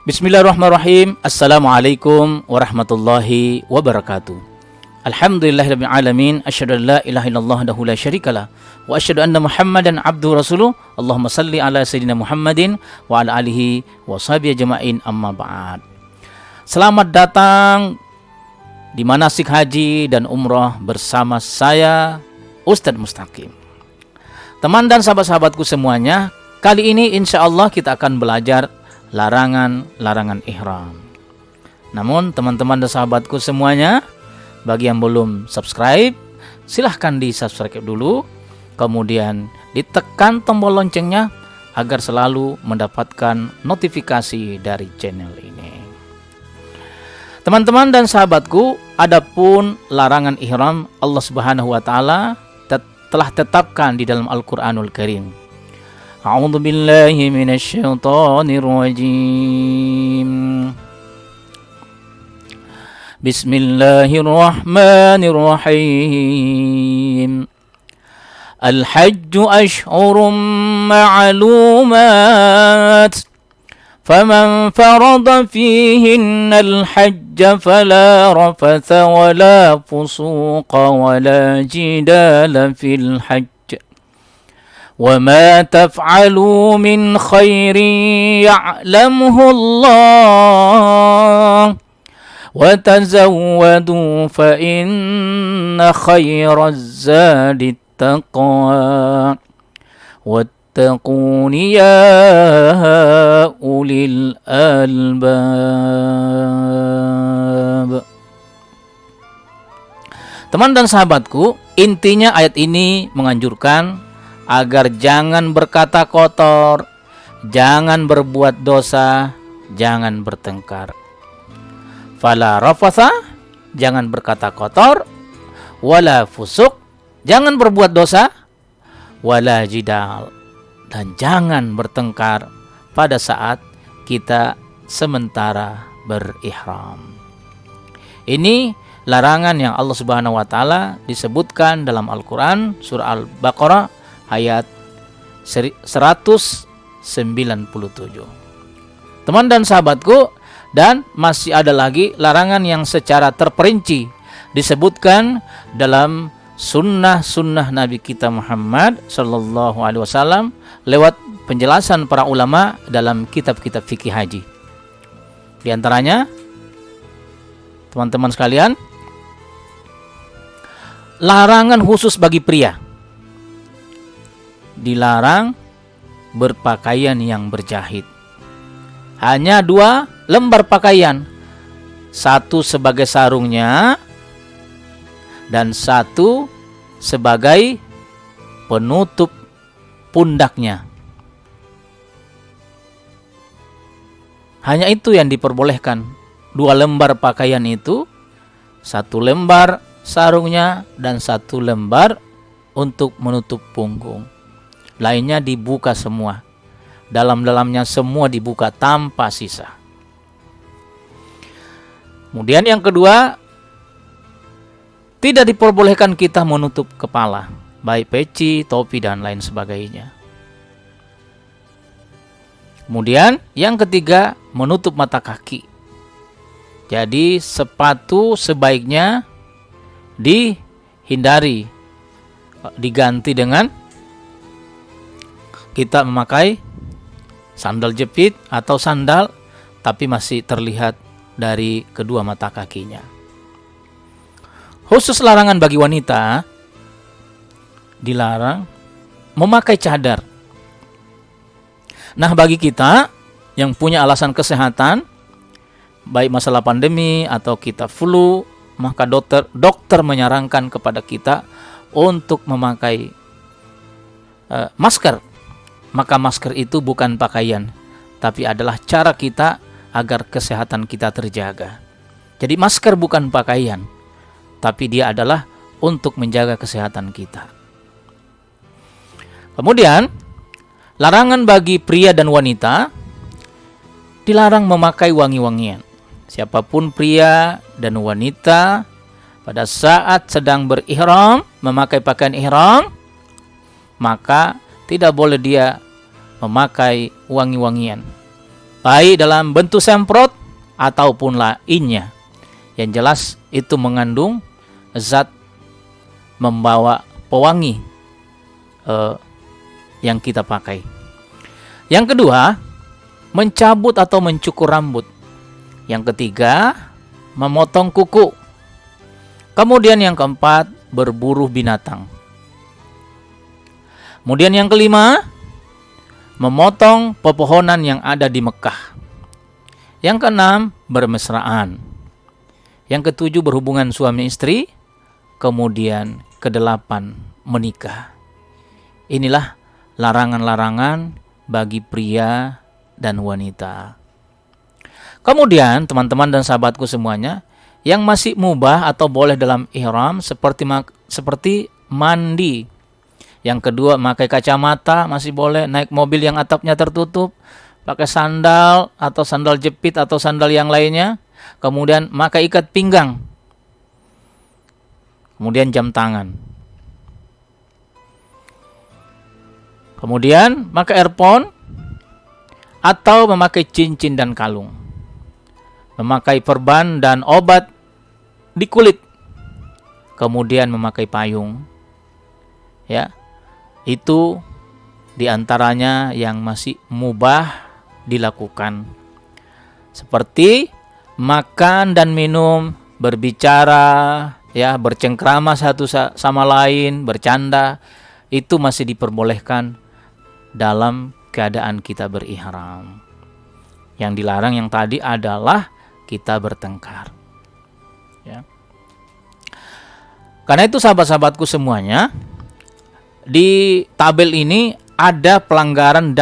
Bismillahirrahmanirrahim. Assalamualaikum warahmatullahi wabarakatuh. Alhamdulillahirabbil alamin. Asyhadu an la ilaha illallah wahdahu la syarikalah wa asyhadu anna Muhammadan abduhu rasuluh. Allahumma salli ala sayyidina Muhammadin wa ala alihi wa sahbihi ajma'in, amma ba'd. Selamat datang di manasik haji dan umrah bersama saya Ustadz Mustaqim. Teman dan sahabat-sahabatku semuanya, kali ini insya Allah kita akan belajar larangan ihram. Namun teman-teman dan sahabatku semuanya, bagi yang belum subscribe, silahkan di subscribe dulu, kemudian ditekan tombol loncengnya agar selalu mendapatkan notifikasi dari channel ini. Teman-teman dan sahabatku, adapun larangan ihram Allah Subhanahu wa taala telah tetapkan di dalam Al-Qur'anul Karim. A'udzu billahi minasyaitonir rajim. Bismillahirrahmanirrahim. Al-hajju ashhurum ma'lumat. فمن فرض فيهن الحج فلا رفث ولا فسوق ولا جدال في الحج وما تفعلوا من خير يعلمه الله وتزودوا فإن خير الزاد التقوى واتقون يا أولي الألباب. Teman dan sahabatku, intinya ayat ini menganjurkan agar jangan berkata kotor, jangan berbuat dosa, jangan bertengkar. Fala rafatha, jangan berkata kotor, wala fusuk, jangan berbuat dosa, wala jidal, dan jangan bertengkar pada saat kita sementara berihram. Ini larangan yang Allah Subhanahu wa taala disebutkan dalam Al-Qur'an surah Al-Baqarah ayat 197. Teman dan sahabatku, dan masih ada lagi larangan yang secara terperinci disebutkan dalam sunnah Nabi kita Muhammad Sallallahu Alaihi Wasallam lewat penjelasan para ulama dalam kitab-kitab fikih haji. Di antaranya, teman-teman sekalian, larangan khusus bagi pria. Dilarang berpakaian yang berjahit. Hanya 2 lembar pakaian, 1 sebagai sarungnya dan 1 sebagai penutup pundaknya. Hanya itu yang diperbolehkan. 2 lembar pakaian itu, 1 lembar sarungnya dan 1 lembar untuk menutup punggung. Lainnya dibuka semua. Dalam-dalamnya semua dibuka tanpa sisa. Kemudian yang kedua, tidak diperbolehkan kita menutup kepala, baik peci, topi, dan lain sebagainya. Kemudian yang ketiga, menutup mata kaki. Jadi sepatu sebaiknya dihindari, diganti dengan kita memakai sandal jepit atau sandal tapi masih terlihat dari kedua mata kakinya. Khusus larangan bagi wanita, dilarang memakai cadar. Nah, bagi kita yang punya alasan kesehatan, baik masalah pandemi atau kita flu, maka dokter menyarankan kepada kita untuk memakai masker. Maka masker itu bukan pakaian, tapi adalah cara kita agar kesehatan kita terjaga. Jadi masker bukan pakaian, tapi dia adalah untuk menjaga kesehatan kita. Kemudian, larangan bagi pria dan wanita, dilarang memakai wangi-wangian. Siapapun pria dan wanita pada saat sedang berihram, memakai pakaian ihram, maka tidak boleh dia memakai wangi-wangian. baik dalam bentuk semprot ataupun lainnya. Yang jelas itu mengandung zat membawa pewangi yang kita pakai. Yang kedua, mencabut atau mencukur rambut. Yang ketiga, memotong kuku. Kemudian yang keempat, berburu binatang. Kemudian yang kelima, memotong pepohonan yang ada di Mekah. Yang keenam, bermesraan. Yang ketujuh, berhubungan suami istri. Kemudian kedelapan, menikah. Inilah larangan-larangan bagi pria dan wanita. Kemudian teman-teman dan sahabatku semuanya, yang masih mubah atau boleh dalam ihram seperti mandi. Yang kedua, pakai kacamata masih boleh, naik mobil yang atapnya tertutup, pakai sandal atau sandal jepit atau sandal yang lainnya. Kemudian pakai ikat pinggang. Kemudian jam tangan. Kemudian pakai earphone atau memakai cincin dan kalung. Memakai perban dan obat di kulit. Kemudian memakai payung. Ya. Itu diantaranya yang masih mubah dilakukan. Seperti makan dan minum, berbicara, ya, bercengkrama satu sama lain, bercanda, itu masih diperbolehkan dalam keadaan kita berihram. Yang dilarang yang tadi adalah kita bertengkar. Ya. Karena itu sahabat-sahabatku semuanya, di tabel ini ada pelanggaran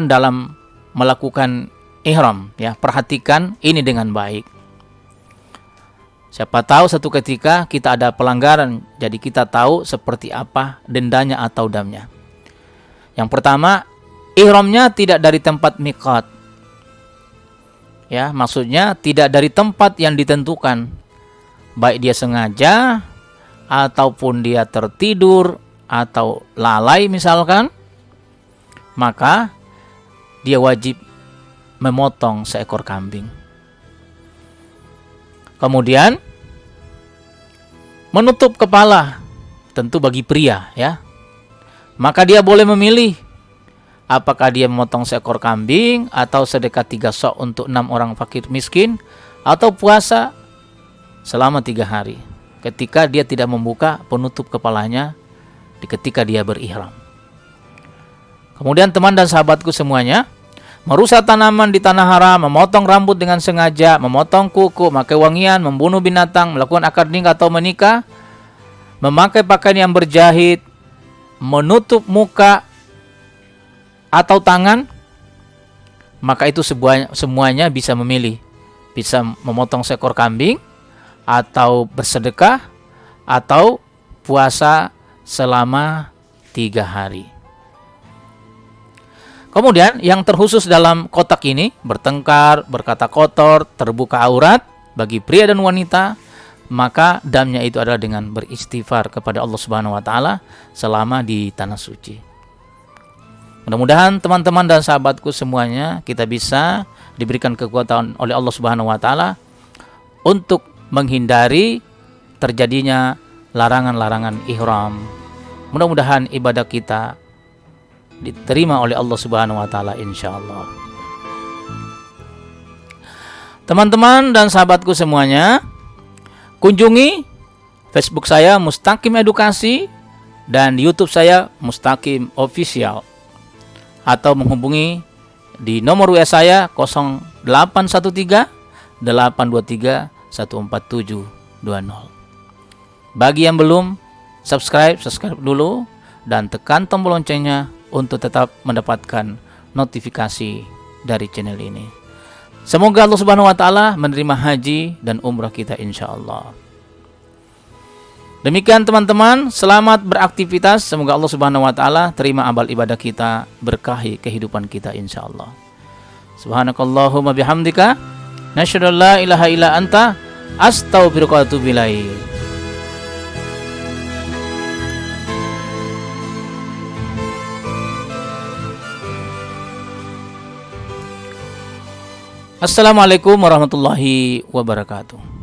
dalam melakukan ihram. Ya, perhatikan ini dengan baik. Siapa tahu satu ketika kita ada pelanggaran, jadi kita tahu seperti apa dendanya atau damnya. Yang pertama, ihramnya tidak dari tempat miqat. Ya, maksudnya tidak dari tempat yang ditentukan. Baik dia sengaja ataupun dia tertidur atau lalai misalkan, maka dia wajib memotong seekor kambing. Kemudian menutup kepala, tentu bagi pria, ya. Maka dia boleh memilih apakah dia memotong seekor kambing atau sedekah 3 sok untuk 6 orang fakir miskin, atau puasa selama 3 hari ketika dia tidak membuka penutup kepalanya ketika dia berihram. Kemudian teman dan sahabatku semuanya, merusak tanaman di tanah haram, memotong rambut dengan sengaja, memotong kuku, memakai wangian, membunuh binatang, melakukan akad nikah atau menikah, memakai pakaian yang berjahit, menutup muka atau tangan, maka itu semuanya bisa memilih. Bisa memotong seekor kambing, atau bersedekah, atau puasa selama 3 hari. Kemudian yang terkhusus dalam kotak ini, bertengkar, berkata kotor, terbuka aurat bagi pria dan wanita, maka damnya itu adalah dengan beristighfar kepada Allah Subhanahu wa taala selama di tanah suci. Mudah-mudahan teman-teman dan sahabatku semuanya kita bisa diberikan kekuatan oleh Allah Subhanahu wa taala untuk menghindari terjadinya larangan-larangan ihram. Mudah-mudahan ibadah kita diterima oleh Allah Subhanahu wa taala insyaallah. Teman-teman dan sahabatku semuanya, kunjungi Facebook saya Mustaqim Edukasi dan YouTube saya Mustaqim Official, atau menghubungi di nomor WA saya 0813 823 14720. Bagi yang belum subscribe dulu dan tekan tombol loncengnya untuk tetap mendapatkan notifikasi dari channel ini. Semoga Allah Subhanahu wa taala menerima haji dan umrah kita insyaallah. Demikian teman-teman, selamat beraktivitas. Semoga Allah Subhanahu wa taala terima amal ibadah kita, berkahi kehidupan kita insyaallah. Subhanakallahumma bihamdika, nasyhadu an la ilaha illa anta, astaghfiruka wa atubu ilaik. Assalamualaikum warahmatullahi wabarakatuh.